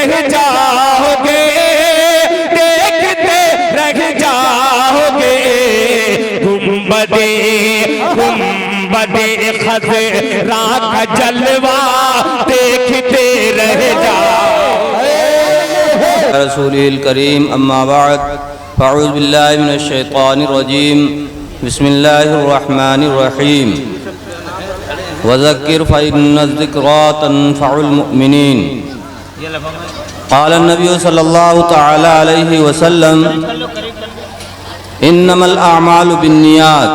रह जाओगे, देखते रह जाओगे। गुंबदे गुंबदे खज़रा का जलवा देखते रह जाओगे। रसूलिल करीम अम्मा बाद फ़अऊज़ु बिल्लाहि मिनश शैतानिर रजीम बिस्मिल्लाहिर रहमानिर रहीम वज़क्किर फ़इन्न ज़िक्रा तनफ़उल मुमिनीन। क़ाल नबी सल्लल्लाहु तआला अलैहि वसल्लम इन्नमल अअमालु बिन्नियात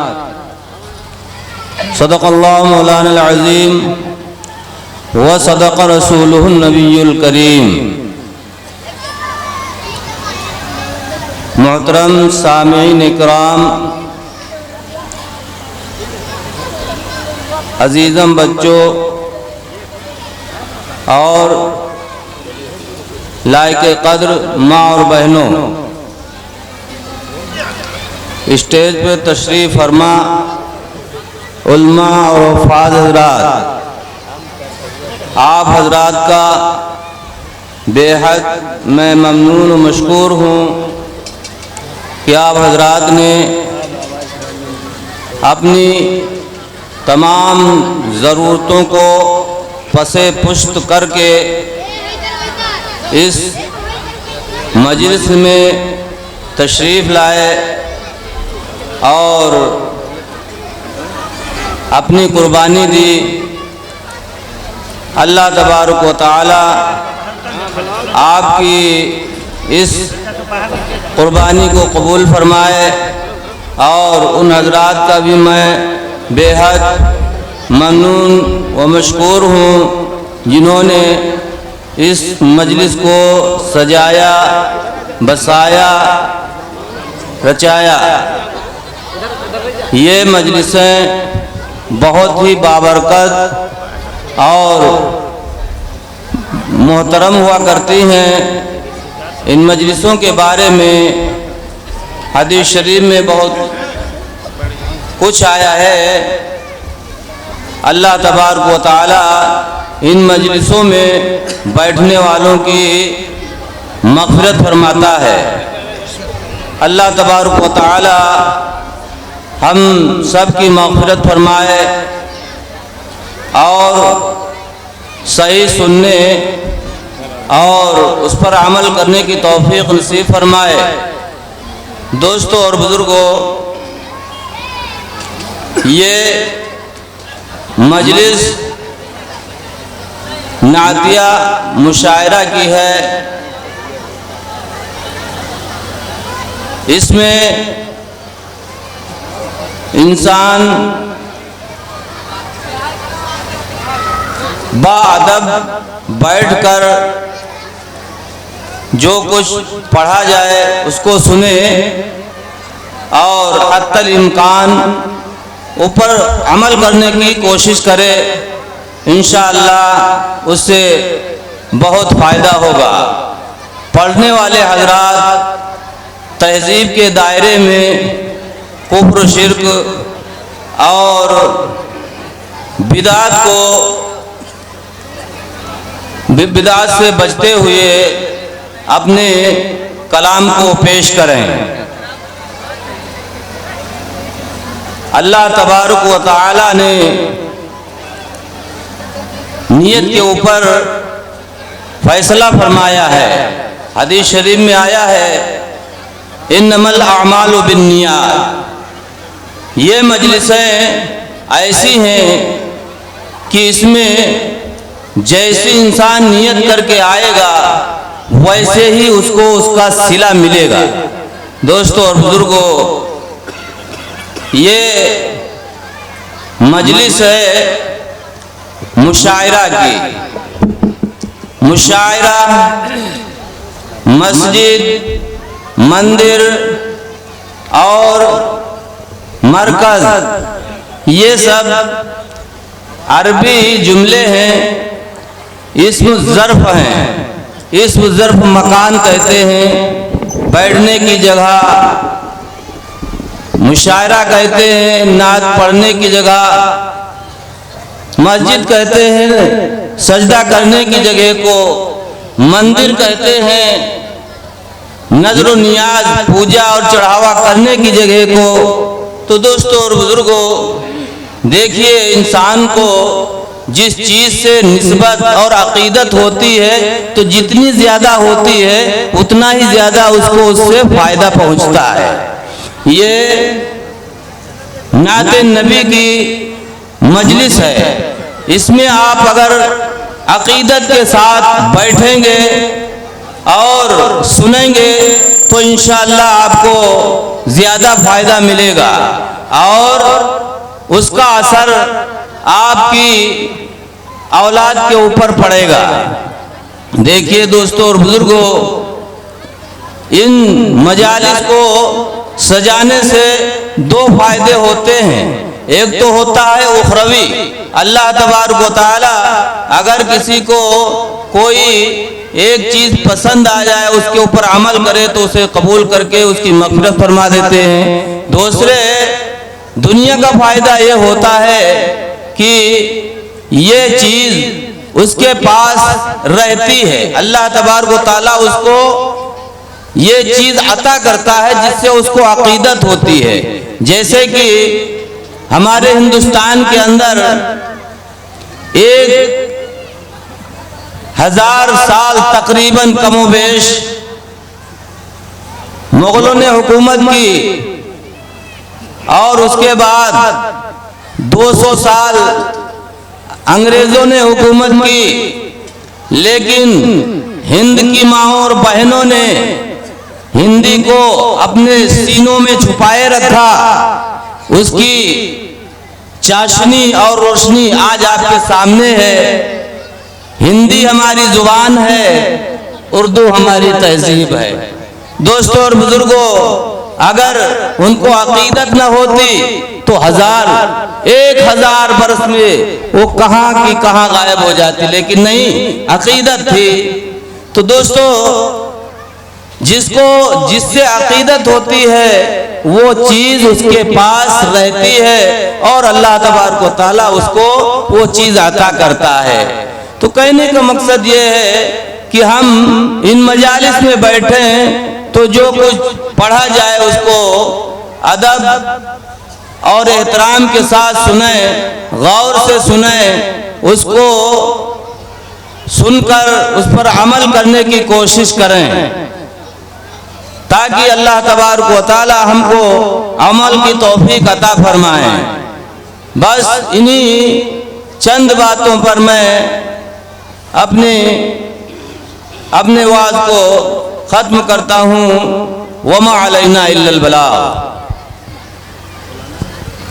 सदक़ल्लाहु मौलानल अज़ीम व सदक़ रसूलुहुन नबियुल करीम। मोहतरम सामीईन इकराम, अजीज़म बच्चों और लायक कद्र माँ और बहनों, स्टेज पर तशरीफ़ फरमा उल्मा और वफ़ाद हज़रात, आप हज़रात का बेहद मैं ममनून व मशकूर हूँ कि आप हज़रात ने अपनी तमाम ज़रूरतों को पसे पुश्त करके इस मजलिस में तशरीफ़ लाए और अपनी कुर्बानी दी। अल्लाह तबारक व तआला आपकी इस कुर्बानी को कबूल फरमाए और उन हज़रात का भी मैं बेहद ममनून व मशकूर हूँ जिन्होंने इस मजलिस को सजाया, बसाया, रचाया। ये मजलिसें बहुत ही बाबरकत और मोहतरम हुआ करती हैं। इन मजलिसों के बारे में हदीस शरीफ में बहुत कुछ आया है। अल्लाह तबारक व तआला इन मजलिसों में बैठने वालों की मग़फ़िरत फरमाता है। अल्लाह तबारक व तआला हम सब की मग़फ़िरत फरमाए और सही सुनने और उस पर अमल करने की तौफ़ीक़ नसीब फरमाए। दोस्तों और बुज़ुर्गों, ये मजलिस नातिया मुशायरा की है। इसमें इंसान बाअदब बैठकर जो कुछ पढ़ा जाए उसको सुने और हत्तल इम्कान ऊपर अमल करने की कोशिश करे। इंशाअल्लाह उससे बहुत फ़ायदा होगा। पढ़ने वाले हज़रात तहज़ीब के दायरे में कुफ्र, शिर्क और बिदात से बचते हुए अपने कलाम को पेश करें। अल्लाह तबारक व तआला ने नियत के ऊपर फैसला फरमाया है। हदीस शरीफ में आया है इन्नमल अअमालु बिन्नियात। ये मजलिसें ऐसी हैं कि इसमें जैसे इंसान नियत करके आएगा वैसे ही उसको उसका सिला मिलेगा। दोस्तों और बुजुर्गों, ये मजलिस है मुशायरा की। मुशायरा मस्जिद, मंदिर और मरकज़ ये सब अरबी जुमले हैं, इस्म ज़र्फ़ हैं। इस्म ज़र्फ़ मकान कहते हैं, बैठने की जगह। मुशायरा कहते हैं नात पढ़ने की जगह। मस्जिद कहते हैं सजदा करने की जगह को। मंदिर कहते हैं नजर नियाज पूजा और चढ़ावा करने की जगह को। तो दोस्तों और बुजुर्गों, देखिए इंसान को जिस चीज़ से निस्बत और अकीदत होती है तो जितनी ज़्यादा होती है उतना ही ज़्यादा उसको उससे फ़ायदा पहुंचता है। ये नाते नबी की मजलिस है, इसमें आप अगर अकीदत के साथ बैठेंगे और सुनेंगे तो इंशाअल्लाह आपको ज़्यादा फ़ायदा मिलेगा और उसका असर आपकी औलाद के ऊपर पड़ेगा। देखिए दोस्तों और बुजुर्गों, इन मजालिस को सजाने से दो फायदे होते हैं। एक तो होता है उखरवी, अल्लाह तबारक व तआला अगर किसी को कोई एक चीज़ पसंद आ जाए, उसके ऊपर अमल करे तो उसे कबूल करके उसकी मग़फ़िरत फरमा देते हैं। दूसरे दुनिया का फ़ायदा ये होता है कि ये चीज़ उसके पास रहती है, अल्लाह तबारक व तआला उसको ये चीज़ अता करता है जिससे उसको अकीदत होती है। जैसे कि हमारे हिंदुस्तान के अंदर 1000 साल तकरीबन कमोबेश मुगलों ने हुकूमत की और उसके बाद 200 साल अंग्रेजों ने हुकूमत की, लेकिन हिंद की माँओं और बहनों ने हिंदी को अपने सीनों में छुपाए रखा। उसकी चाशनी और रोशनी आज आपके सामने है। हिंदी हमारी जुबान है, उर्दू हमारी तहजीब है। दोस्तों और बुजुर्गों, अगर उनको अकीदत न होती तो 1000 बरस में वो कहाँ की कहाँ गायब हो जाती, लेकिन नहीं, अकीदत थी। तो दोस्तों, जिससे अकीदत होती है वो चीज़ उसके पास रहती है और अल्लाह तबारक व तआला उसको वो चीज़ अता करता है। तो कहने का मकसद ये है कि हम इन मजालिस में बैठे तो जो कुछ पढ़ा जाए उसको अदब और एहतराम के साथ सुने, गौर से सुने, उसको सुनकर उस पर अमल करने की कोशिश करें ताकि अल्लाह तबारक व तआला हमको अमल की तौफीक अता फरमाए। बस इन्हीं चंद बातों पर मैं अपने वाज को ख़त्म करता हूँ। वमा अलैना इल्लल बलाग।